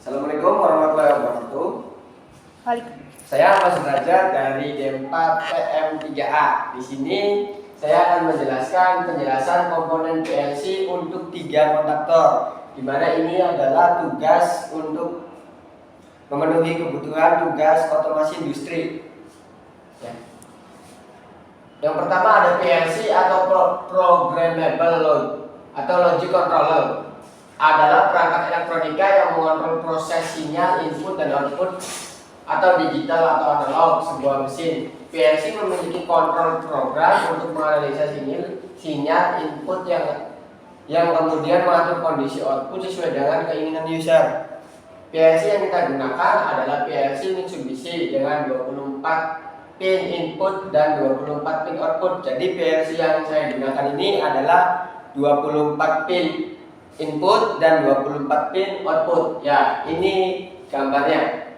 Assalamualaikum warahmatullahi wabarakatuh. Saya Mas Derajat dari D4 PM3A. Di sini saya akan menjelaskan penjelasan komponen PLC untuk 3 kontaktor, di mana ini adalah tugas untuk memenuhi kebutuhan tugas otomasi industri. Yang pertama ada PLC atau Programmable Load atau Logic Controller. Adalah perangkat elektronika yang mengontrol proses sinyal input dan output atau digital atau analog sebuah mesin. PLC memiliki kontrol program untuk menganalisa sinyal input yang kemudian mengatur kondisi output sesuai dengan keinginan user. PLC yang kita gunakan adalah PLC Mitsubishi dengan 24 pin input dan 24 pin output. Jadi PLC yang saya gunakan ini adalah 24 pin input dan 24 pin output. Ya, ini gambarnya.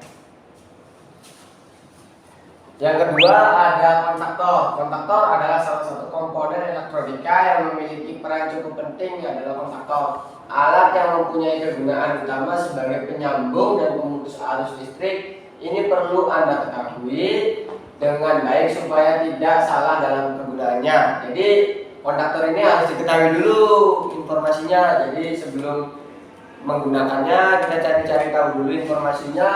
Yang kedua ada kontaktor. Kontaktor adalah salah satu komponen elektronika yang memiliki peran cukup penting, adalah kontaktor. Alat yang mempunyai kegunaan utama sebagai penyambung dan pemutus arus listrik. Ini perlu Anda ketahui dengan baik supaya tidak salah dalam penggunaannya. Jadi kontaktor ini harus diketahui dulu informasinya. Jadi sebelum menggunakannya kita cari-cari tahu dulu informasinya.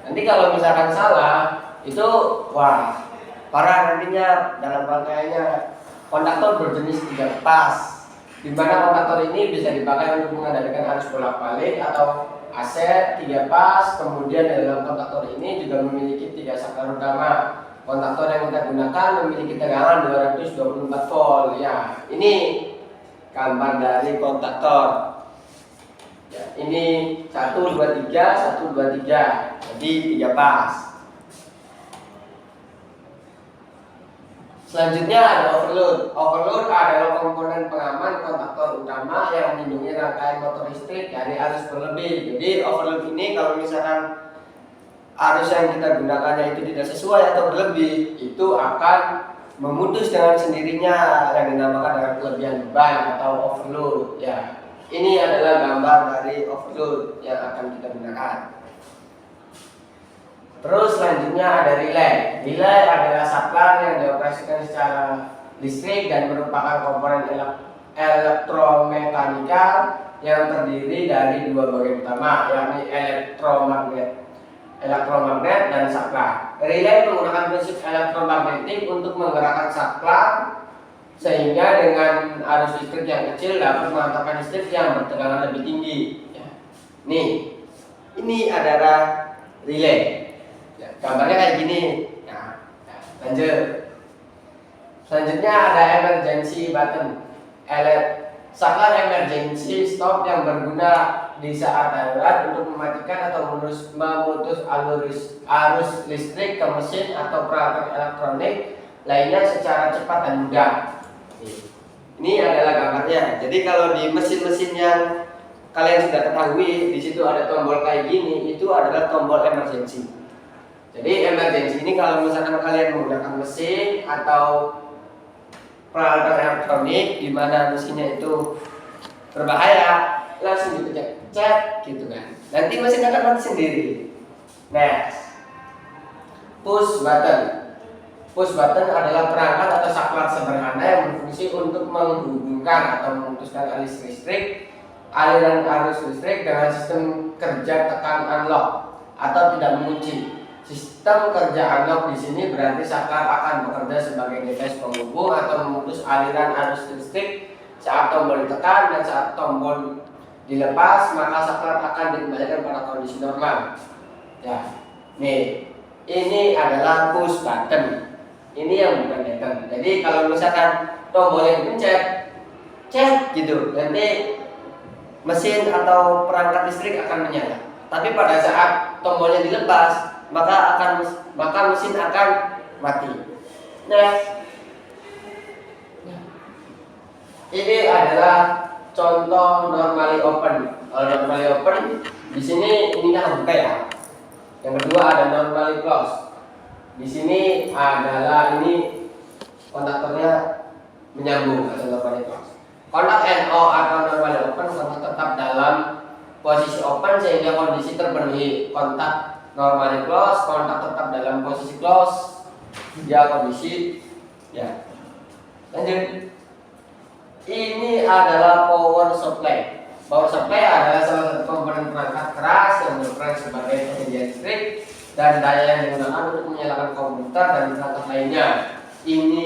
Nanti kalau misalkan salah itu wah parah nantinya dalam rangkaiannya. Kontaktor berjenis 3 pas, di mana kontaktor ini bisa dipakai untuk mengendalikan arus bolak-balik atau AC 3 pas. Kemudian dalam kontaktor ini juga memiliki 3 saklar utama. Kontaktor yang kita gunakan memiliki tegangan 224 volt. Ya, ini gambar dari kontaktor. Ya, ini 1 2 3 1 2 3. Jadi 3 pas. Selanjutnya ada overload. Overload adalah komponen pengaman kontaktor utama yang melindungi rangkaian motor listrik dari arus berlebih. Jadi overload ini kalau misalkan arus yang kita gunakannya itu tidak sesuai atau berlebih, itu akan memutus dengan sendirinya yang dinamakan dengan kelebihan beban atau overload. Ya, ini adalah gambar dari overload yang akan kita gunakan. Terus selanjutnya ada relay. Relay adalah saklar yang dioperasikan secara listrik dan merupakan komponen elektromekanika yang terdiri dari 2 bagian utama, yakni elektromagnet dan saklar. Relay menggunakan prinsip elektromagnetik untuk menggerakkan saklar sehingga dengan arus listrik yang kecil dapat mengantarkan listrik yang bertegangan lebih tinggi. Ya. Nih, ini adalah relay. Ya, gambarnya kayak gini. Nah, lanjut. Selanjutnya ada emergency button. Saklar emergency stop yang berguna di saat darurat untuk mematikan atau memutus arus listrik ke mesin atau perangkat elektronik lainnya secara cepat dan mudah. Ini adalah gambarnya. Jadi kalau di mesin-mesin yang kalian sudah ketahui, di situ ada tombol kayak gini, itu adalah tombol emergency. Jadi emergency ini kalau misalkan kalian menggunakan mesin atau peralatan elektronik di mana mesinnya itu berbahaya, langsung dipencet gitu kan. Nanti mesin akan mati sendiri. Next, push button. Push button adalah perangkat atau saklar sederhana yang berfungsi untuk menghubungkan atau memutuskan aliran arus listrik dengan sistem kerja tekan analog atau tidak mengunci. Sistem kerja analog di sini berarti saklar akan bekerja sebagai device penghubung atau memutus aliran arus listrik saat tombol ditekan, dan saat tombol dilepas maka saklar akan dikembalikan pada kondisi normal. Ya, nih ini adalah push button. Ini yang bukan button. Jadi kalau misalkan tombolnya dipencet, cek gitu, nanti mesin atau perangkat listrik akan menyala. Tapi pada saat tombolnya dilepas, maka mesin akan mati. Next. Ini adalah contoh normally open. Kalau normally open di sini ininya buka ya. Yang kedua ada normally close. Di sini adalah ini kontaktornya menyambung atau normally close. Kontak NO atau normally open kontak tetap dalam posisi open sehingga kondisi terpenuhi. Kontak normally close, kontak tetap dalam posisi close, ya kondisi ya. Lanjut. Ini adalah power supply. Power supply adalah salah satu komponen perangkat keras yang berperan sebagai penyedia listrik dan daya yang digunakan untuk menyalakan komputer dan perangkat lainnya. Ini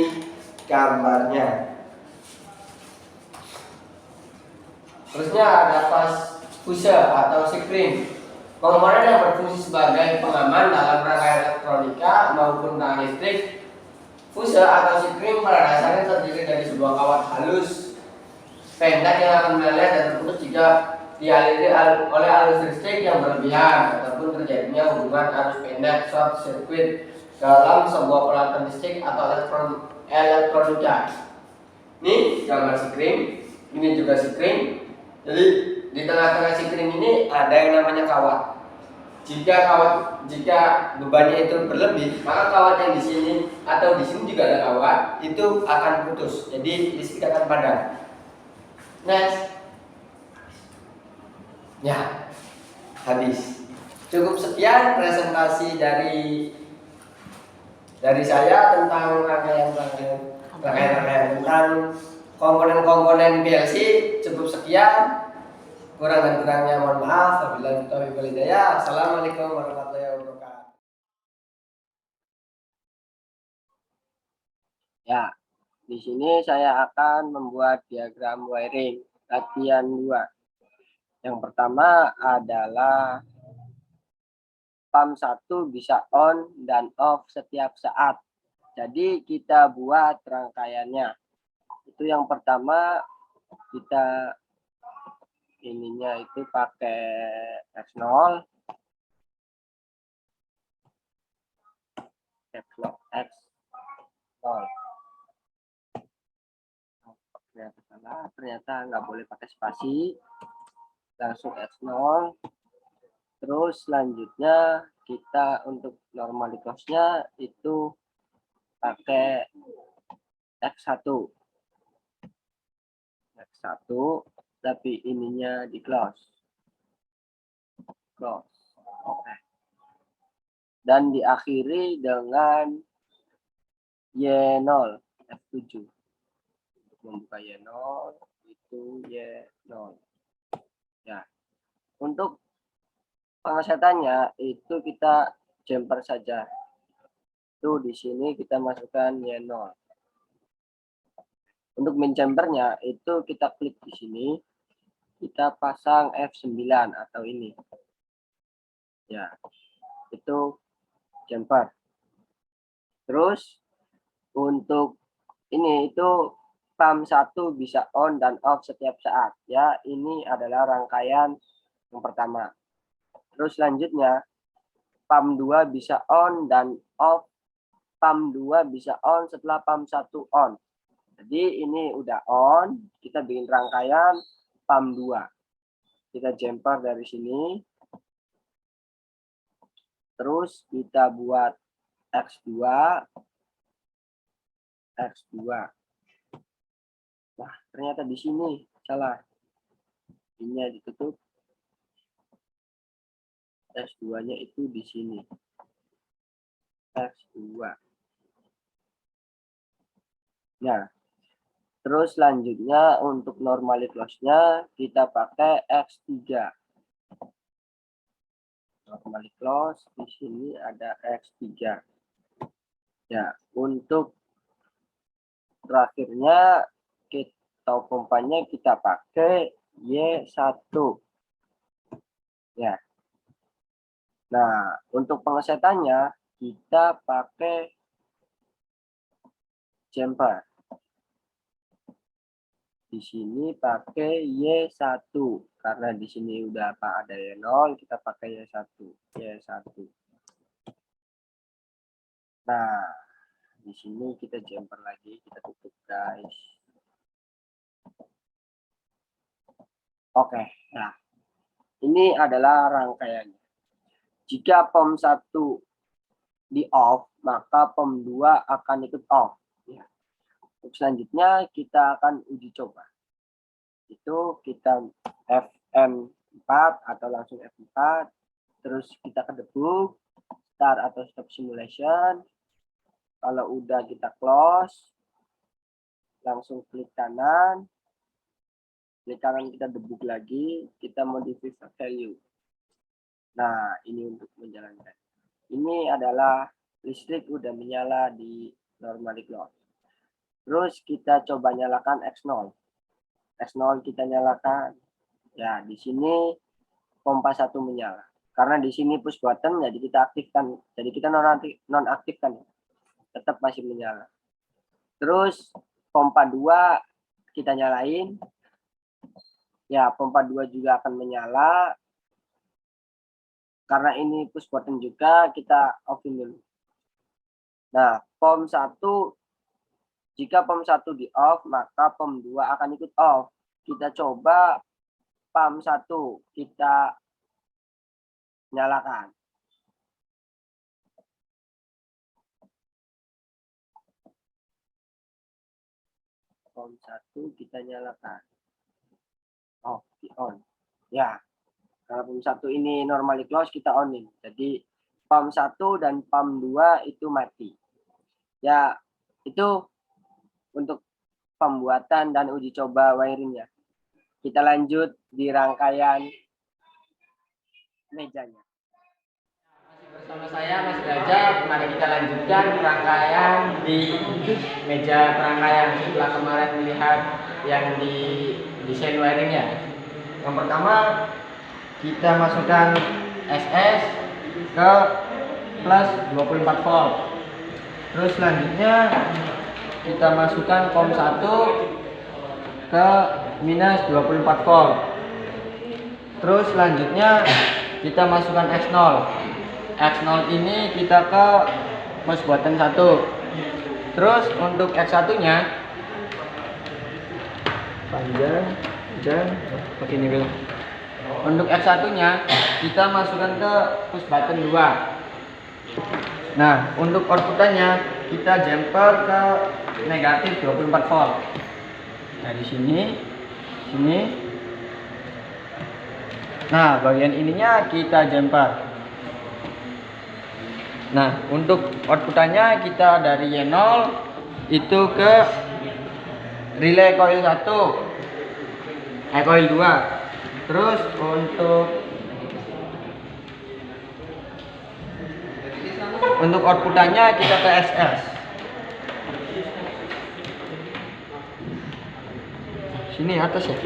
gambarnya. Terusnya ada fuse atau sikring. Komponen yang berfungsi sebagai pengaman dalam rangkaian elektronika maupun rangkaian listrik. Fuse atau sikring pada dasarnya terdiri dari sebuah kawat halus pendek yang akan meleleh dan terputus jika dialiri oleh arus listrik yang berlebihan ataupun terjadinya hubungan arus pendek short circuit dalam sebuah peralatan listrik atau elektronika. Ini gambar sikring, ini juga sikring. Jadi di tengah-tengah sikring ini ada yang namanya kawat. Jika bebannya itu berlebih, maka kawat yang di sini atau di sini juga ada kawat, itu akan putus. Jadi listrik akan padam. Next. Ya, habis. Cukup sekian presentasi dari saya tentang rangkaian tentang komponen-komponen PLC. Cukup sekian. Kurang dan kurangnya mohon maaf. Wabillahi taufiq wal hidayah. Assalamualaikum warahmatullahi wabarakatuh. Ya, di sini saya akan membuat diagram wiring latihan 2. Yang pertama adalah pump 1 bisa on dan off setiap saat. Jadi kita buat rangkaiannya. Itu yang pertama, kita ininya itu pakai X0. Ternyata nggak boleh pakai spasi, langsung X0. Terus selanjutnya kita untuk normal close-nya itu pakai X1 tapi ininya di close. Oke. Dan diakhiri dengan Y0 F7. Membuka Y0 itu Y0 ya. Untuk pengesetannya itu kita jumper saja. Itu di sini kita masukkan Y0. Untuk menjumpernya itu kita klik di sini, kita pasang F9 atau ini ya, itu jumper. Terus untuk ini itu pump 1 bisa on dan off setiap saat ya. Ini adalah rangkaian yang pertama. Terus selanjutnya pump 2 bisa on dan off. Pump 2 bisa on setelah pump 1 on. Jadi ini udah on, kita bikin rangkaian pump 2. Kita jumper dari sini. Terus kita buat X2. Nah, ternyata di sini salah. Ininya ditutup. S2-nya itu di sini. X2. Nah, terus selanjutnya untuk normally close-nya kita pakai X3. Normally close di sini ada X3. Ya, untuk terakhirnya atau pompanya kita pakai Y1. Ya. Nah, untuk pengesetannya kita pakai jumper. Di sini pakai Y1 karena di sini udah ada Y0, kita pakai Y1. Nah, di sini kita jumper lagi, kita tutup guys. Oke, nah ini adalah rangkaiannya. Jika pump 1 di off, maka pump 2 akan ikut off. Ya. Untuk selanjutnya kita akan uji coba. Itu kita FM 4 atau langsung F4. Terus kita ke debug, start atau stop simulation. Kalau udah kita close, langsung klik kanan kita debug lagi, kita modify value. Nah, ini untuk menjalankan. Ini adalah listrik udah menyala di normally close. Terus kita coba nyalakan X0. X0 kita nyalakan. Ya, di sini pompa 1 menyala. Karena di sini push button, jadi kita aktifkan. Jadi kita nonaktifkan. Tetap masih menyala. Terus pompa 2 kita nyalain. Ya, pompa 2 juga akan menyala. Karena ini push button juga, kita offin dulu. Nah, POM 1, jika POM 1 di off, maka POM 2 akan ikut off. Kita coba POM 1 kita nyalakan. POM 1 kita nyalakan. Oh, di on. Ya. Kalau POM 1 ini normally close, kita onin. Jadi POM 1 dan POM 2 itu mati. Ya, itu untuk pembuatan dan uji coba wiringnya. Kita lanjut di rangkaian mejanya. Bersama saya Mas Raja, mari kita lanjutkan rangkaian di meja perangkaian setelah kemarin melihat yang di desain wiringnya. Yang pertama, kita masukkan SS ke plus 24 volt. Terus selanjutnya kita masukkan COM 1 ke minus 24 volt. Terus selanjutnya kita masukkan X0. X0 ini kita ke push button 1. Terus untuk X1 nya panjang dan pakai ini. Untuk X1 nya kita masukkan ke push button 2. Nah, untuk outputannya kita jumper ke negatif 24 volt. Nah, di sini. Nah, bagian ininya kita jumper. Nah, untuk outputannya kita dari Y0 itu ke relay coil 1. Coil 2. Terus untuk outputannya kita ke SS. Sini atas ya.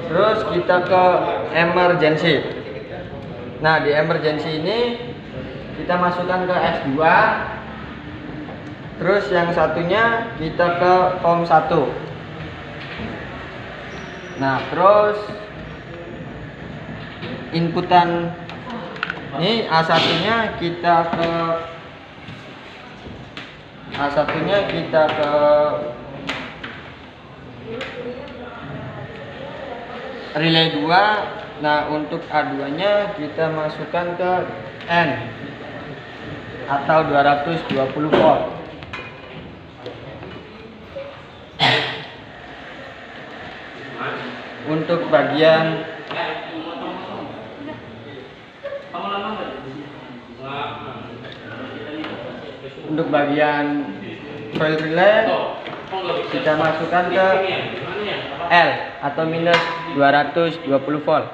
Terus kita ke emergency. Nah, di emergency ini kita masukkan ke S2. Terus yang satunya kita ke COM 1. Nah, terus inputan ini A1-nya kita ke relay 2. Nah, untuk A2-nya kita masukkan ke N atau 220 volt. Untuk bagian coil relay kita masukkan ke L atau minus 220 volt.